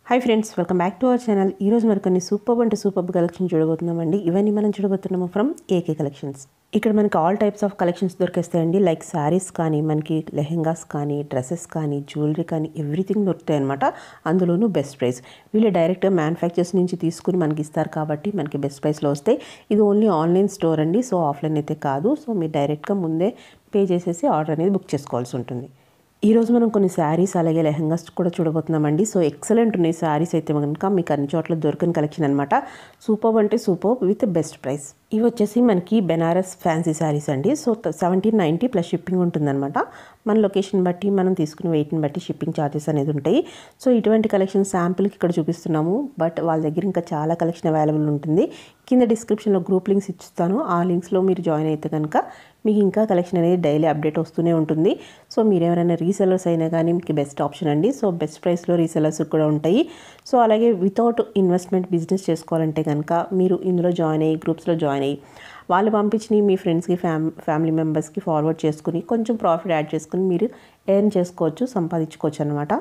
Hi friends, welcome back to our channel. ఈరోజు మరి కొన్ని సూపర్ కలెక్షన్ చూడబోతున్నామండి. ఇవన్నీ మనం చూడబోతున్నాము ఫ్రమ్ ఏకే కలెక్షన్స్. ఇక్కడ మనకి ఆల్ టైప్స్ ఆఫ్ కలెక్షన్స్ దొరికేస్తాయండి. లైక్ శారీస్ కానీ, మనకి లెహెంగాస్ కానీ, డ్రెస్సెస్ కానీ, జ్యువెలరీ కానీ, ఎవ్రీథింగ్ దొరుకుతాయి అనమాట. అందులోనూ బెస్ట్ ప్రైస్. వీళ్ళు డైరెక్ట్గా మ్యానుఫ్యాక్చర్స్ నుంచి తీసుకుని మనకి ఇస్తారు కాబట్టి మనకి బెస్ట్ ప్రైస్లో వస్తాయి. ఇది ఓన్లీ ఆన్లైన్ స్టోర్ అండి, సో ఆఫ్లైన్ అయితే కాదు. సో మీరు డైరెక్ట్గా ముందే పే చేసేసి ఆర్డర్ అనేది బుక్ చేసుకోవాల్సి ఉంటుంది. ఈరోజు మనం కొన్ని శారీస్ అలాగే లెహంగాస్ కూడా చూడబోతున్నామండి. సో ఎక్సలెంట్ ఉన్నాయి శారీస్ అయితే కనుక మీకు అన్ని చోట్ల దొరికిన కలెక్షన్ అనమాట. సూపర్ అంటే సూపర్ విత్ బెస్ట్ ప్రైస్. ఇవి వచ్చేసి మనకి బెనారస్ ఫ్యాన్సీ శారీస్ అండి. సో 1790 ప్లస్ షిప్పింగ్ ఉంటుందన్నమాట. మన లొకేషన్ బట్టి మనం తీసుకునే వెయిట్ని బట్టి షిప్పింగ్ ఛార్జెస్ అనేది ఉంటాయి. సో ఇటువంటి కలెక్షన్ శాంపుల్కి ఇక్కడ చూపిస్తున్నాము, బట్ వాళ్ళ దగ్గర ఇంకా చాలా కలెక్షన్ అవైలబుల్ ఉంటుంది. కింద డిస్క్రిప్షన్లో గ్రూప్ లింక్స్ ఇస్తాను. ఆ లింక్స్లో మీరు జాయిన్ అయితే కనుక మీకు ఇంకా కలెక్షన్ అనేది డైలీ అప్డేట్ వస్తూనే ఉంటుంది. సో మీరు ఎవరైనా రీసెలర్స్ అయినా కానీ మీకు బెస్ట్ ఆప్షన్ అండి. సో బెస్ట్ ప్రైస్లో రీసెలర్స్ కూడా ఉంటాయి. సో అలాగే వితౌట్ ఇన్వెస్ట్మెంట్ బిజినెస్ చేసుకోవాలంటే కనుక మీరు ఇందులో జాయిన్ అయ్యి గ్రూప్స్లో జాయిన్ అయ్యి వాళ్ళు పంపించి మీ ఫ్రెండ్స్కి ఫ్యామిలీ మెంబర్స్కి ఫార్వర్డ్ చేసుకుని కొంచెం ప్రాఫిట్ యాడ్ చేసుకుని మీరు ఎర్న్ చేసుకోవచ్చు, సంపాదించుకోవచ్చు అనమాట.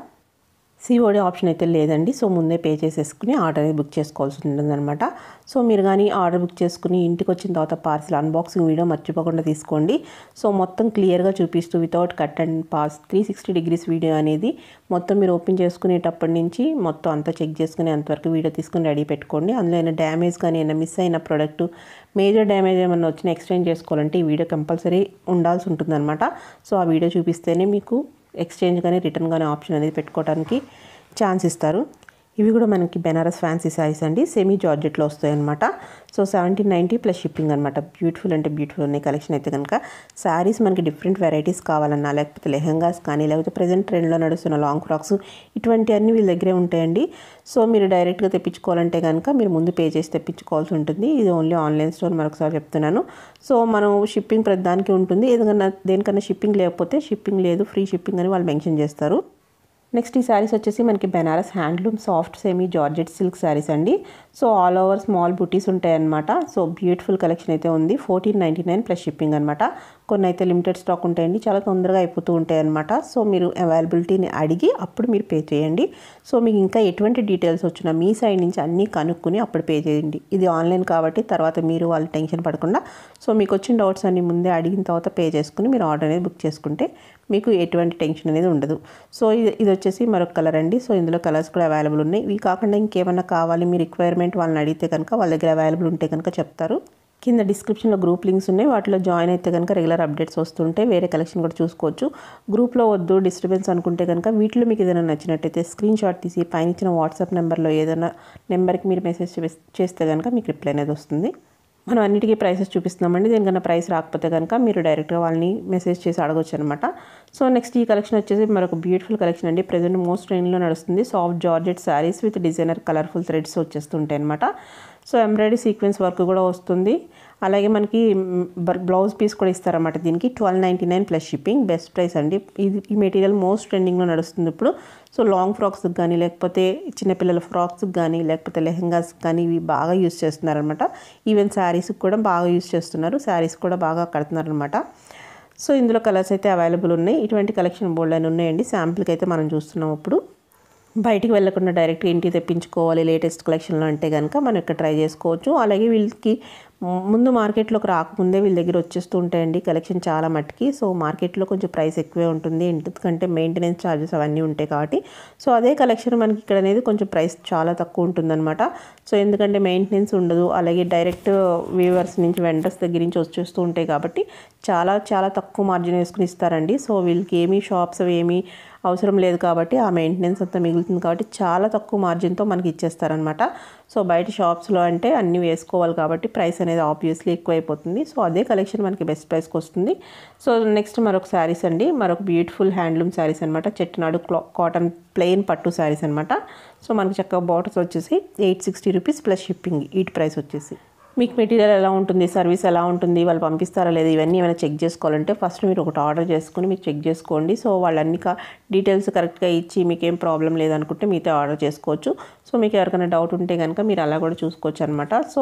సిఓడి ఆప్షన్ అయితే లేదండి. సో ముందే పే చేసేసుకుని ఆర్డర్ అనేది బుక్ చేసుకోవాల్సి ఉంటుందన్నమాట. సో మీరు కానీ ఆర్డర్ బుక్ చేసుకుని ఇంటికి వచ్చిన తర్వాత పార్సిల్ అన్బాక్సింగ్ వీడియో మర్చిపోకుండా తీసుకోండి. సో మొత్తం క్లియర్గా చూపిస్తూ without cut and pass 360 degrees video అనేది మొత్తం మీరు ఓపెన్ చేసుకునేటప్పటి నుంచి మొత్తం అంతా చెక్ చేసుకుని అంతవరకు వీడియో తీసుకుని రెడీ పెట్టుకోండి. అందులో ఏమైనా డ్యామేజ్ కానీ ఏమైనా మిస్ అయిన ప్రోడక్ట్ మేజర్ డ్యామేజ్ ఏమైనా వచ్చినా ఎక్స్చేంజ్ చేసుకోవాలంటే ఈ వీడియో కంపల్సరీ ఉండాల్సి ఉంటుందన్నమాట. సో ఆ వీడియో చూపిస్తేనే మీకు ఎక్స్చేంజ్ కానీ రిటర్న్ కానీ ఆప్షన్ అనేది పెట్టుకోవడానికి ఛాన్స్ ఇస్తారు. ఇవి కూడా మనకి బెనారస్ ఫ్యాన్సీ శారీస్ అండి. సెమీ జార్జెట్లో వస్తాయి అనమాట. సో 1790 ప్లస్ షిప్పింగ్ అనమాట. బ్యూటిఫుల్ అంటే బ్యూటిఫుల్ ఉన్నాయి కలెక్షన్ అయితే కనుక. శారీస్ మనకి డిఫరెంట్ వెరైటీస్ కావాలన్నా, లేకపోతే లెహంగాస్ కానీ, లేకపోతే ప్రజెంట్ ట్రెండ్లో నడుస్తున్న లాంగ్ ఫ్రాక్స్, ఇటువంటివన్నీ వీళ్ళ దగ్గరే ఉంటాయండి. సో మీరు డైరెక్ట్గా తెప్పించుకోవాలంటే కనుక మీరు ముందు పే చేసి తెప్పించుకోవాల్సి ఉంటుంది. ఇది ఓన్లీ ఆన్లైన్ స్టోర్, మరొకసారి చెప్తున్నాను. సో మనం షిప్పింగ్ ప్రతి దానికి ఉంటుంది. ఏదైనా దేనికన్నా షిప్పింగ్ లేకపోతే షిప్పింగ్ లేదు, ఫ్రీ షిప్పింగ్ అని వాళ్ళు మెన్షన్ చేస్తారు. నెక్స్ట్ ఈ శారీస్ వచ్చేసి మనకి Banaras handloom soft semi georgette silk sarees అండి. సో ఆల్ ఓవర్ స్మాల్ బుటీస్ ఉంటాయన్నమాట. సో బ్యూటిఫుల్ కలెక్షన్ అయితే ఉంది. 1499 ప్లస్ షిప్పింగ్ అనమాట. కొన్ని అయితే లిమిటెడ్ స్టాక్ ఉంటాయండి, చాలా తొందరగా అయిపోతూ ఉంటాయి అనమాట. సో మీరు అవైలబిలిటీని అడిగి అప్పుడు మీరు పే చేయండి. సో మీకు ఇంకా ఎటువంటి డీటెయిల్స్ వచ్చినా మీ సైడ్ నుంచి అన్నీ కనుక్కొని అప్పుడు పే చేయండి. ఇది ఆన్లైన్ కాబట్టి తర్వాత మీరు వాళ్ళు టెన్షన్ పడకుండా సో మీకు వచ్చిన డౌట్స్ అన్ని ముందే అడిగిన తర్వాత పే చేసుకుని మీరు ఆర్డర్ అనేది బుక్ చేసుకుంటే మీకు ఎటువంటి టెన్షన్ అనేది ఉండదు. సో ఇది వచ్చేసి మరొక కలర్ అండి. సో ఇందులో కలర్స్ కూడా అవైలబుల్ ఉన్నాయి. ఇవి కాకుండా ఇంకేమన్నా కావాలి మీ రిక్వైర్మెంట్ వాళ్ళని అడిగితే కనుక వాళ్ళ దగ్గర అవైలబుల్ ఉంటే కనుక చెప్తారు. కింద డిస్క్రిప్షన్లో గ్రూప్ లింక్స్ ఉన్నాయి. వాటిలో జాయిన్ అయితే కనుక రెగ్యులర్ అప్డేట్స్ వస్తుంటే వేరే కలెక్షన్ కూడా చూసుకోవచ్చు. గ్రూప్లో వద్దు డిస్టర్బెన్స్ అనుకుంటే కనుక వీటిలో మీకు ఏదైనా నచ్చినట్టయితే స్క్రీన్ షాట్ తీసి పైన ఇచ్చిన వాట్సాప్ నెంబర్లో ఏదైనా నెంబర్కి మీరు మెసేజ్ చేస్తే కనుక మీకు రిప్లై అనేది వస్తుంది. మనం అన్నిటికీ ప్రైసెస్ చూపిస్తున్నామండి. దేనికన్నా ప్రైస్ రాకపోతే కనుక మీరు డైరెక్ట్గా వాళ్ళని మెసేజ్ చేసి అడగొచ్చు అనమాట. సో నెక్స్ట్ ఈ కలెక్షన్ వచ్చేసి మరొక బ్యూటిఫుల్ కలెక్షన్ అండి. ప్రజెంట్ మోస్ట్ ట్రెండ్లో నడుస్తుంది. Soft georgette sarees with designer colourful threads వచ్చేస్తుంటాయి అనమాట. సో ఎంబ్రాయిడరీ సీక్వెన్స్ వర్క్ కూడా వస్తుంది. అలాగే మనకి బ్లౌజ్ పీస్ కూడా ఇస్తారన్నమాట. దీనికి 1299 ప్లస్ షిప్పింగ్. బెస్ట్ ప్రైస్ అండి. ఈ మెటీరియల్ మోస్ట్ ట్రెండింగ్లో నడుస్తుంది ఇప్పుడు. సో లాంగ్ ఫ్రాక్స్కి కానీ, లేకపోతే చిన్నపిల్లల ఫ్రాక్స్కి కానీ, లేకపోతే లెహంగాస్కి కానీ ఇవి బాగా యూజ్ చేస్తున్నారనమాట. ఈవెన్ శారీస్కి కూడా బాగా యూజ్ చేస్తున్నారు. శారీస్ కూడా బాగా కడుతున్నారనమాట. సో ఇందులో కలర్స్ అయితే అవైలబుల్ ఉన్నాయి. ఇటువంటి కలెక్షన్ బోల్డ్ అని ఉన్నాయండి. శాంపుల్కి అయితే మనం చూస్తున్నాం. ఇప్పుడు బయటికి వెళ్ళకుండా డైరెక్ట్గా ఇంటికి తెప్పించుకోవాలి లేటెస్ట్ కలెక్షన్లో అంటే కనుక మనం ఇక్కడ ట్రై చేసుకోవచ్చు. అలాగే వీళ్ళకి ముందు మార్కెట్లోకి రాకముందే వీళ్ళ దగ్గర వచ్చేస్తూ ఉంటాయండి కలెక్షన్ చాలా మట్టుకి. సో మార్కెట్లో కొంచెం ప్రైస్ ఎక్కువే ఉంటుంది, ఎందుకంటే మెయింటెనెన్స్ ఛార్జెస్ అవన్నీ ఉంటాయి కాబట్టి. సో అదే కలెక్షన్ మనకి ఇక్కడ అనేది కొంచెం ప్రైస్ చాలా తక్కువ ఉంటుందన్నమాట. సో ఎందుకంటే మెయింటెనెన్స్ ఉండదు, అలాగే డైరెక్ట్ వీవర్స్ నుంచి వెండర్స్ దగ్గర నుంచి వచ్చేస్తూ ఉంటాయి కాబట్టి చాలా తక్కువ మార్జిన్ వేసుకుని ఇస్తారండి. సో వీళ్ళకి ఏమీ షాప్స్ ఏమీ అవసరం లేదు కాబట్టి ఆ మెయింటెనెన్స్ అంతా మిగులుతుంది కాబట్టి చాలా తక్కువ మార్జిన్తో మనకి ఇచ్చేస్తారనమాట. సో బయట షాప్స్లో అంటే అన్నీ వేసుకోవాలి కాబట్టి ప్రైస్ అనేది ఆబ్వియస్లీ ఎక్కువ అయిపోతుంది. సో అదే కలెక్షన్ మనకి బెస్ట్ ప్రైస్కి వస్తుంది. సో నెక్స్ట్ మరొక శారీస్ అండి. మరొక బ్యూటిఫుల్ హ్యాండ్లూమ్ శారీస్ అనమాట. చెట్టునాడు కాటన్ ప్లెయిన్ పట్టు శారీస్ అనమాట. సో మనకి చక్కగా బార్డర్స్ వచ్చేసి 860 రూపీస్ ప్లస్ షిప్పింగ్. వీటి ప్రైస్ వచ్చేసి మీకు మెటీరియల్ ఎలా ఉంటుంది, సర్వీస్ ఎలా ఉంటుంది, వాళ్ళు పంపిస్తారా లేదా, ఇవన్నీ ఏమైనా చెక్ చేసుకోవాలంటే ఫస్ట్ మీరు ఒకటి ఆర్డర్ చేసుకుని మీరు చెక్ చేసుకోండి. సో వాళ్ళన్ని డీటెయిల్స్ కరెక్ట్గా ఇచ్చి మీకేం ప్రాబ్లం లేదనుకుంటే మీతో ఆర్డర్ చేసుకోవచ్చు. సో మీకు ఎవరికైనా డౌట్ ఉంటే కనుక మీరు అలా కూడా చూసుకోవచ్చు అనమాట. సో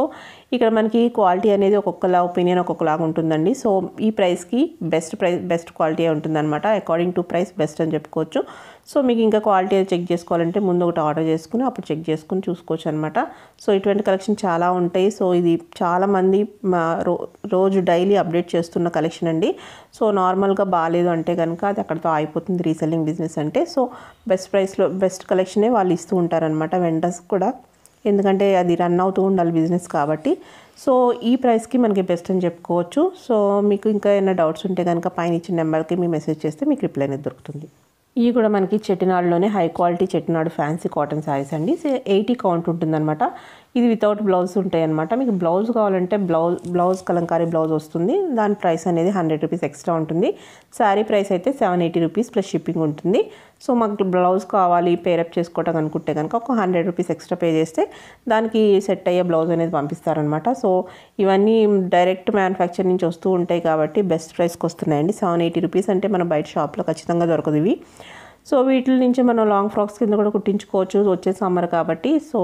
ఇక్కడ మనకి క్వాలిటీ అనేది ఒక్కొక్కలా ఒపీనియన్ ఒక్కొక్కలాగా ఉంటుందండి. సో ఈ ప్రైస్కి బెస్ట్ క్వాలిటీ ఉంటుందన్నమాట. అకార్డింగ్ టు ప్రైస్ బెస్ట్ అని చెప్పుకోవచ్చు. సో మీకు ఇంకా క్వాలిటీ చెక్ చేసుకోవాలంటే ముందు ఒకటి ఆర్డర్ చేసుకుని అప్పుడు చెక్ చేసుకుని చూసుకోవచ్చు అనమాట. సో ఇటువంటి కలెక్షన్ చాలా ఉంటాయి. సో ఇది చాలామంది రోజు డైలీ అప్డేట్ చేస్తున్న కలెక్షన్ అండి. సో నార్మల్గా బాగాలేదు అంటే కనుక అది అక్కడితో అయిపోతుంది రీసెల్లింగ్ బిజినెస్ అంటే. సో బెస్ట్ ప్రైస్లో బెస్ట్ కలెక్షనే వాళ్ళు ఇస్తూ ఉంటారనమాట వెండర్స్ కూడా, ఎందుకంటే అది రన్ అవుతూ ఉండాలి బిజినెస్ కాబట్టి. సో ఈ ప్రైస్కి మనకి బెస్ట్ అని చెప్పుకోవచ్చు. సో మీకు ఇంకా ఏమైనా డౌట్స్ ఉంటే కనుక పైన ఇచ్చిన నెంబర్కి మీ మెసేజ్ చేస్తే మీకు రిప్లై అనేది దొరుకుతుంది. ఇవి కూడా మనకి చెట్టినాడులోనే high quality Chettinad fancy cotton sarees అండి. 80 కౌంట్ ఉంటుందన్నమాట. ఇది వితౌట్ బ్లౌజ్ ఉంటాయి అనమాట. మీకు బ్లౌజ్ కావాలంటే బ్లౌజ్ కలంకారీ బ్లౌజ్ వస్తుంది. దాని ప్రైస్ అనేది 100 రూపీస్ ఎక్స్ట్రా ఉంటుంది. శారీ ప్రైస్ అయితే 780 రూపీస్ ప్లస్ షిప్పింగ్ ఉంటుంది. సో మాకు బ్లౌజ్ కావాలి పేరప్ చేసుకోవటం అనుకుంటే కనుక ఒక 100 రూపీస్ ఎక్స్ట్రా పే చేస్తే దానికి సెట్ అయ్యే బ్లౌజ్ అనేది పంపిస్తారనమాట. సో ఇవన్నీ డైరెక్ట్ మ్యానుఫ్యాక్చర్ నుంచి వస్తూ ఉంటాయి కాబట్టి బెస్ట్ ప్రైస్కి వస్తున్నాయండి. 780 రూపీస్ అంటే మన బయట షాప్లో ఖచ్చితంగా దొరకదు ఇవి. సో వీటి నుంచి మనం లాంగ్ ఫ్రాక్స్ కింద కూడా కుట్టించుకోవచ్చు, వచ్చే సమ్మర్ కాబట్టి. సో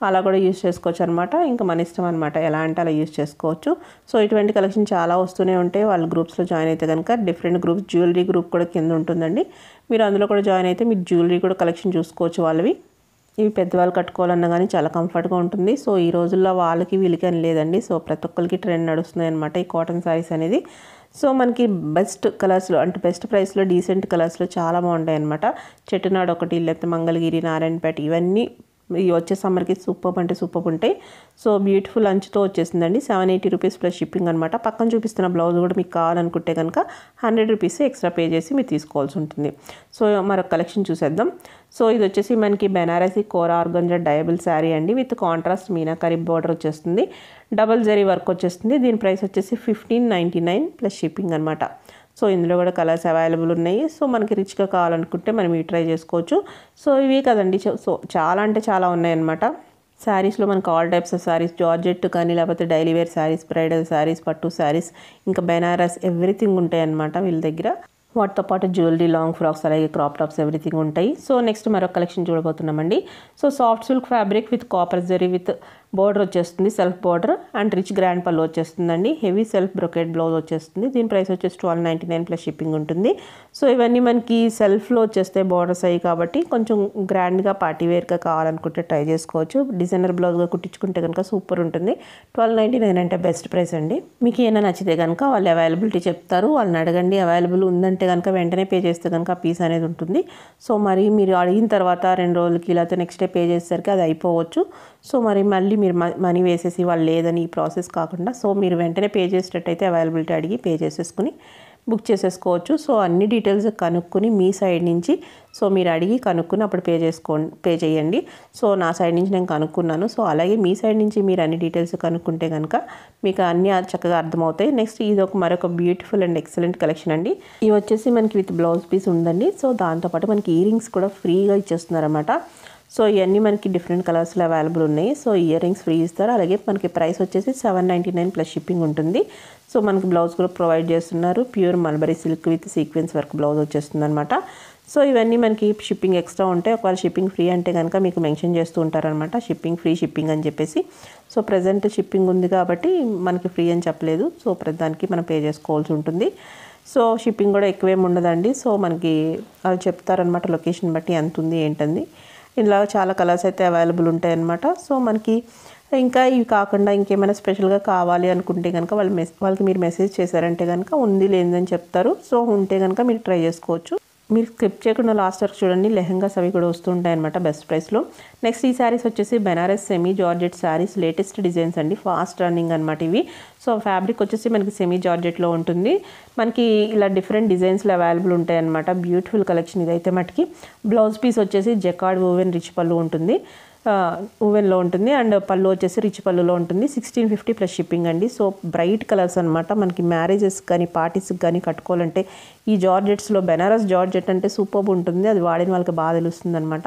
అలా కూడా యూజ్ చేసుకోవచ్చు అనమాట. ఇంకా మన ఇష్టం అనమాట, ఎలా అంటే అలా యూజ్ చేసుకోవచ్చు. సో ఇటువంటి కలెక్షన్ చాలా వస్తూనే ఉంటాయి. వాళ్ళు గ్రూప్స్లో జాయిన్ అయితే కనుక డిఫరెంట్ గ్రూప్స్, జ్యువెలరీ గ్రూప్ కూడా కింద ఉంటుందండి. మీరు అందులో కూడా జాయిన్ అయితే మీరు జ్యువెలరీ కూడా కలెక్షన్ చూసుకోవచ్చు వాళ్ళవి. ఇవి పెద్దవాళ్ళు కట్టుకోవాలన్నా కానీ చాలా కంఫర్ట్గా ఉంటుంది. సో ఈ రోజుల్లో వాళ్ళకి వీళ్ళకి అని లేదండి. సో ప్రతి ఒక్కరికి ట్రెండ్ నడుస్తున్నాయి అనమాట ఈ కాటన్ శారీస్ అనేది. సో మనకి బెస్ట్ కలర్స్లో అంటే బెస్ట్ ప్రైస్లో డీసెంట్ కలర్స్లో చాలా బాగుంటాయి అనమాట. చెట్టునాడు ఒకటి, లేకపోతే మంగళగిరి, నారాయణపేట, ఇవన్నీ వచ్చే సమ్మర్కి సూపర్ అంటే సూపర్ ఉంటాయి. సో బ్యూటిఫుల్ అంచుతో వచ్చేసిందండి. 780 రూపీస్ ప్లస్ షిప్పింగ్ అనమాట. పక్కన చూపిస్తున్న బ్లౌజ్ కూడా మీకు కావాలనుకుంటే కనుక 100 రూపీస్ ఎక్స్ట్రా పే చేసి మీరు తీసుకోవాల్సి ఉంటుంది. సో మరొక కలెక్షన్ చూసేద్దాం. సో ఇది వచ్చేసి మనకి బెనారసీ కోరా ఆర్గంజా డయబుల్ శారీ అండి. విత్ కాంట్రాస్ట్ మీనాకరీ బార్డర్ వచ్చేస్తుంది, డబల్ జరీ వర్క్ వచ్చేస్తుంది. దీని ప్రైస్ వచ్చేసి 1599 ప్లస్ షిప్పింగ్ అనమాట. సో ఇందులో కూడా కలర్స్ అవైలబుల్ ఉన్నాయి. సో మనకి రిచ్గా కావాలనుకుంటే మనం ఇవి ట్రై చేసుకోవచ్చు. సో ఇవి కదండి, సో చాలా అంటే చాలా ఉన్నాయన్నమాట. శారీస్లో మనకు all types of sarees, georgette కానీ లేకపోతే daily wear sarees, bridal sarees, పట్టు శారీస్, ఇంకా బెనారస్ ఎవ్రీథింగ్ ఉంటాయి అన్నమాట వీళ్ళ దగ్గర. వాటితో పాటు జ్యువెలరీ, లాంగ్ ఫ్రాక్స్, అలాగే క్రాప్ టాప్స్ ఎవ్రీథింగ్ ఉంటాయి. సో నెక్స్ట్ మరొక కలెక్షన్ చూడబోతున్నామండి. So soft silk fabric with copper zari with border వచ్చేస్తుంది, self border and rich grand pallu వచ్చేస్తుందండి. హెవీ సెల్ఫ్ బ్రొకెట్ బ్లౌజ్ వచ్చేస్తుంది. దీని ప్రైస్ వచ్చేసి 1299 ప్లస్ షిప్పింగ్ ఉంటుంది. సో ఇవన్నీ మనకి సెల్ఫ్లో వచ్చేస్తే బోర్డర్స్ అయ్యి కాబట్టి కొంచెం గ్రాండ్గా పార్టీవేర్గా కావాలనుకుంటే ట్రై చేసుకోవచ్చు. డిజైనర్ బ్లౌజ్గా కుట్టించుకుంటే కనుక సూపర్ ఉంటుంది. 1299 అంటే బెస్ట్ ప్రైస్ అండి. మీకు ఏమైనా నచ్చితే కనుక వాళ్ళు అవైలబిలిటీ చెప్తారు, వాళ్ళని అడగండి. అవైలబుల్ ఉందంటే కనుక వెంటనే పే చేస్తే కనుక ఆ పీస్ అనేది ఉంటుంది. సో మరి మీరు అడిగిన తర్వాత 2 రోజులకి లేకపోతే నెక్స్ట్ డే పే చేసేసరికి అది అయిపోవచ్చు. సో మరి మళ్ళీ మీరు మనీ వేసేసి వాళ్ళు లేదని ఈ ప్రాసెస్ కాకుండా సో మీరు వెంటనే పే చేసేటట్టయితే అవైలబిలిటీ అడిగి పే చేసేసుకుని బుక్ చేసేసుకోవచ్చు. సో అన్ని డీటెయిల్స్ కనుక్కొని మీ సైడ్ నుంచి సో మీరు అడిగి కనుక్కుని అప్పుడు పే చేయండి. సో నా సైడ్ నుంచి నేను కనుక్కున్నాను. సో అలాగే మీ సైడ్ నుంచి మీరు అన్ని డీటెయిల్స్ కనుక్కుంటే కనుక మీకు అన్నీ చక్కగా అర్థమవుతాయి. నెక్స్ట్ ఇది మరొక బ్యూటిఫుల్ అండ్ ఎక్సలెంట్ కలెక్షన్ అండి. ఇవి వచ్చేసి మనకి విత్ బ్లౌజ్ పీస్ ఉందండి. సో దాంతోపాటు మనకి ఇయర్ రింగ్స్ కూడా ఫ్రీగా ఇచ్చేస్తున్నారన్నమాట. సో ఇవన్నీ మనకి డిఫరెంట్ కలర్స్లో అవైలబుల్ ఉన్నాయి. సో ఇయర్ రింగ్స్ ఫ్రీ ఇస్తారు. అలాగే మనకి ప్రైస్ వచ్చేసి 799 ప్లస్ షిప్పింగ్ ఉంటుంది. సో మనకి బ్లౌజ్ కూడా ప్రొవైడ్ చేస్తున్నారు. Pure mulberry silk with sequence work blouse వచ్చేస్తుంది అనమాట. సో ఇవన్నీ మనకి షిప్పింగ్ ఎక్స్ట్రా ఉంటాయి. ఒకవేళ షిప్పింగ్ ఫ్రీ అంటే కనుక మీకు మెన్షన్ చేస్తూ ఉంటారనమాట, షిప్పింగ్ ఫ్రీ షిప్పింగ్ అని చెప్పేసి. సో ప్రజెంట్ షిప్పింగ్ ఉంది కాబట్టి మనకి ఫ్రీ అని చెప్పలేదు. సో ప్రతిదానికి మనం పే చేసుకోవాల్సి ఉంటుంది. సో షిప్పింగ్ కూడా ఎక్కువేమి ఉండదండి. సో మనకి వాళ్ళు చెప్తారనమాట లొకేషన్ బట్టి ఎంత ఉంది ఏంటంది. ఇలా చాలా కలర్స్ అయితే అవైలబుల్ ఉంటాయి అన్నమాట. సో మనకి ఇంకా ఇవి కాకుండా ఇంకేమైనా స్పెషల్గా కావాలి అనుకుంటే కనుక వాళ్ళకి మీరు మెసేజ్ చేశారంటే కనుక ఉంది లేదని చెప్తారు. సో ఉంటే కనుక మీరు ట్రై చేసుకోవచ్చు. మీరు స్కిప్ చేయకుండా లాస్ట్ వరకు చూడండి. లెహంగాస్ అవి కూడా వస్తుంటాయి అనమాట బెస్ట్ ప్రైస్లో. నెక్స్ట్ ఈ శారీస్ వచ్చేసి Banaras semi georgette sarees, latest designs అండి, ఫాస్ట్ రన్నింగ్ అనమాట ఇవి. సో ఫ్యాబ్రిక్ వచ్చేసి మనకి సెమీ జార్జెట్లో ఉంటుంది. మనకి ఇలా డిఫరెంట్ డిజైన్స్లో అవైలబుల్ ఉంటాయి అనమాట. బ్యూటిఫుల్ కలెక్షన్ ఇదైతే మటుకి. బ్లౌజ్ పీస్ వచ్చేసి జకార్డ్ ఓవెన్ రిచ్ పళ్ళు ఉంటుంది, ఓవెన్లో ఉంటుంది. అండ్ పళ్ళు వచ్చేసి రిచ్ పళ్ళులో ఉంటుంది. 1650 ప్లస్ షిప్పింగ్ అండి. సో బ్రైట్ కలర్స్ అనమాట. మనకి మ్యారేజెస్ కానీ పార్టీస్కి కానీ కట్టుకోవాలంటే ఈ జార్జెట్స్లో బెనారస్ జార్జెట్ అంటే సూపర్ ఉంటుంది. అది వాడిన వాళ్ళకి బాగా తెలుస్తుంది అనమాట.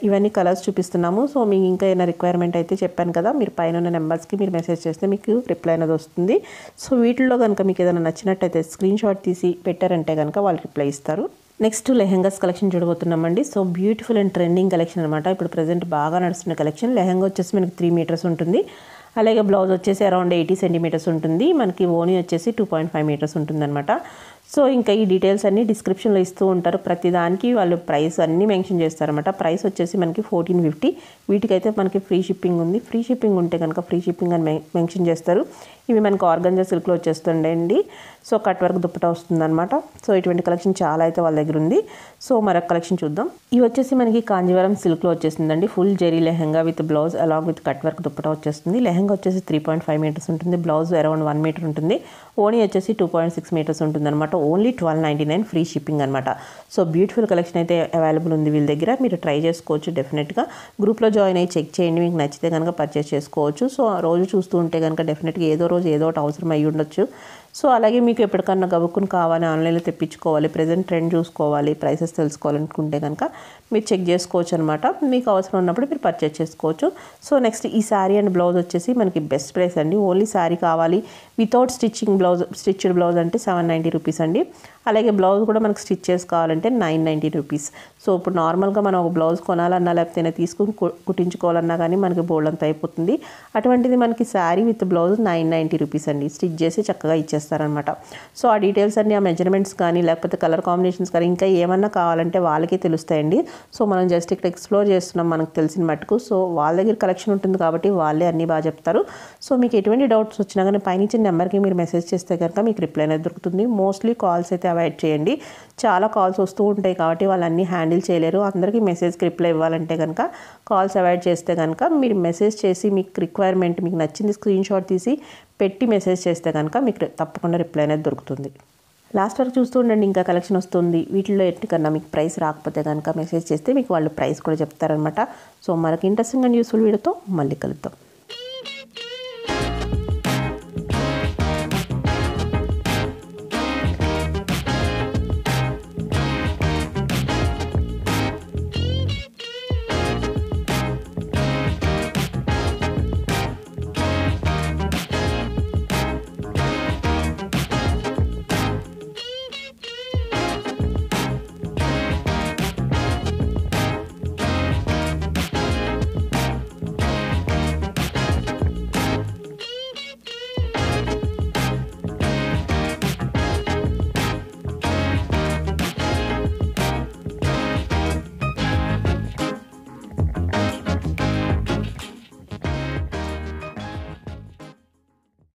ఇవన్నీ కలర్స్ చూపిస్తున్నాము. సో మీకు ఇంకా ఏమైనా రిక్వైర్మెంట్ అయితే చెప్పాను కదా, మీరు పైన ఉన్న నెంబర్స్కి మీరు మెసేజ్ చేస్తే మీకు రిప్లై అనేది వస్తుంది. సో వీటిల్లో కనుక మీకు ఏదైనా నచ్చినట్టయితే స్క్రీన్ షాట్ తీసి పెట్టారంటే కనుక వాళ్ళు రిప్లై ఇస్తారు. నెక్స్ట్ లెహెంగాస్ కలెక్షన్ చూడబోతున్నామండి. So beautiful and trending collection అనమాట. ఇప్పుడు ప్రజెంట్ బాగా నడుస్తున్న కలెక్షన్. లెహెంగా వచ్చేసి మనకి 3 మీటర్స్ ఉంటుంది. అలాగే బ్లౌజ్ వచ్చేసి అరౌండ్ 80 సెంటీమీటర్స్ ఉంటుంది. మనకి ఓనీ వచ్చేసి 2.5 మీటర్స్ ఉంటుంది అనమాట. సో ఇంకా ఈ డీటెయిల్స్ అన్నీ డిస్క్రిప్షన్లో ఇస్తూ ఉంటారు. ప్రతిదానికి వాళ్ళు ప్రైస్ అన్నీ మెన్షన్ చేస్తారన్నమాట. ప్రైస్ వచ్చేసి మనకి 1450. వీటికైతే మనకి ఫ్రీ షిప్పింగ్ ఉంది. ఫ్రీ షిప్పింగ్ ఉంటే కనుక ఫ్రీ షిప్పింగ్ అని మెన్షన్ చేస్తారు. ఇవి మనకు ఆర్గంజా సిల్క్లో వచ్చేస్తుండండి. సో కట్ వర్క్ దుప్పటా వస్తుందన్నమాట. సో ఇటువంటి కలెక్షన్ చాలా అయితే వాళ్ళ దగ్గర ఉంది. సో మరొక కలెక్షన్ చూద్దాం. ఇవి వచ్చేసి మనకి కాంజీవరం సిల్క్లో వచ్చేసిందండి. Full zari lehenga with blouse along with cut work dupatta వచ్చేస్తుంది. లెహంగా వచ్చేసి 3.5 మీటర్స్ ఉంటుంది. బ్లౌజ్ అరౌండ్ 1 మీటర్ ఉంటుంది. ఓణీ వచ్చేసి 2.6 మీటర్స్ ఉంటుంది అనమాట. ఓన్లీ 1299 ఫ్రీ షిప్పింగ్ అనమాట. సో బ్యూటిఫుల్ కలెక్షన్ అయితే అవైలబుల్ ఉంది వీళ్ళ దగ్గర. మీరు ట్రై చేసుకోవచ్చు డెఫినెట్గా. గ్రూప్లో జాయిన్ అయ్యి చెక్ చేయండి. మీకు నచ్చితే కనుక పర్చేస్ చేసుకోవచ్చు. సో రోజు చూస్తూ ఉంటే కనుక డెఫినెట్గా ఏదో రోజు ఏదో ఒకటి అవసరం అయ్యి ఉండొచ్చు. సో అలాగే మీకు ఎప్పటికన్నా గబుక్కుని కావాలి, ఆన్లైన్లో తెప్పించుకోవాలి, ప్రెజెంట్ ట్రెండ్ చూసుకోవాలి, ప్రైసెస్ తెలుసుకోవాలనుకుంటే కనుక మీరు చెక్ చేసుకోవచ్చు అనమాట. మీకు అవసరం ఉన్నప్పుడు మీరు పర్చేస్ చేసుకోవచ్చు. సో నెక్స్ట్ ఈ శారీ అండ్ బ్లౌజ్ వచ్చేసి మనకి బెస్ట్ ప్రైస్ అండి. ఓన్లీ శారీ కావాలి వితౌట్ స్టిచ్డ్ బ్లౌజ్ అంటే 790 రూపీస్ అండి. అలాగే బ్లౌజ్ కూడా మనకు స్టిచ్ చేసుకోవాలంటే 990 రూపీస్. సో ఇప్పుడు నార్మల్గా మనం ఒక బ్లౌజ్ కొనాలన్నా లేకపోతే తీసుకుని కుట్టించుకోవాలన్నా కానీ మనకి బోల్డ్ అంత అయిపోతుంది. అటువంటిది మనకి శారీ విత్ బ్లౌజ్ 990 రూపీస్ అండి. స్టిచ్ చేసి చక్కగా ఇచ్చేస్తారనమాట. సో ఆ డీటెయిల్స్ అన్ని, ఆ మెజర్మెంట్స్ కానీ లేకపోతే కలర్ కాంబినేషన్స్ కానీ ఇంకా ఏమన్నా కావాలంటే వాళ్ళకే తెలుస్తాయండి. సో మనం జస్ట్ ఇక్కడ ఎక్స్ప్లోర్ చేస్తున్నాం మనకు తెలిసిన మట్టుకు. సో వాళ్ళ దగ్గర కలెక్షన్ ఉంటుంది కాబట్టి వాళ్ళే అన్నీ బాగా చెప్తారు. సో మీకు ఎటువంటి డౌట్స్ వచ్చినా కానీ పైనుంచి నెంబర్కి మీరు మెసేజ్ చేస్తే కనుక మీకు రిప్లై అనేది దొరుకుతుంది. మోస్ట్లీ కాల్స్ అయితే అవాయిడ్ చేయండి. చాలా కాల్స్ వస్తూ ఉంటాయి కాబట్టి వాళ్ళన్నీ హ్యాండిల్ చేయలేరు. అందరికీ మెసేజ్కి రిప్లై ఇవ్వాలంటే కనుక కాల్స్ అవాయిడ్ చేస్తే కనుక మీరు మెసేజ్ చేసి మీకు రిక్వైర్మెంట్ మీకు నచ్చింది స్క్రీన్ షాట్ తీసి పెట్టి మెసేజ్ చేస్తే కనుక మీకు తప్పకుండా రిప్లై అనేది దొరుకుతుంది. లాస్ట్ వరకు చూస్తూ ఉండండి, ఇంకా కలెక్షన్ వస్తుంది. వీటిలో ఎట్టుకన్నా మీకు ప్రైస్ రాకపోతే కనుక మెసేజ్ చేస్తే మీకు వాళ్ళు ప్రైస్ కూడా చెప్తారనమాట. సో మరొక ఇంట్రెస్టింగ్ అండ్ యూస్ఫుల్ వీడియోతో మళ్ళీ కలుద్దాం.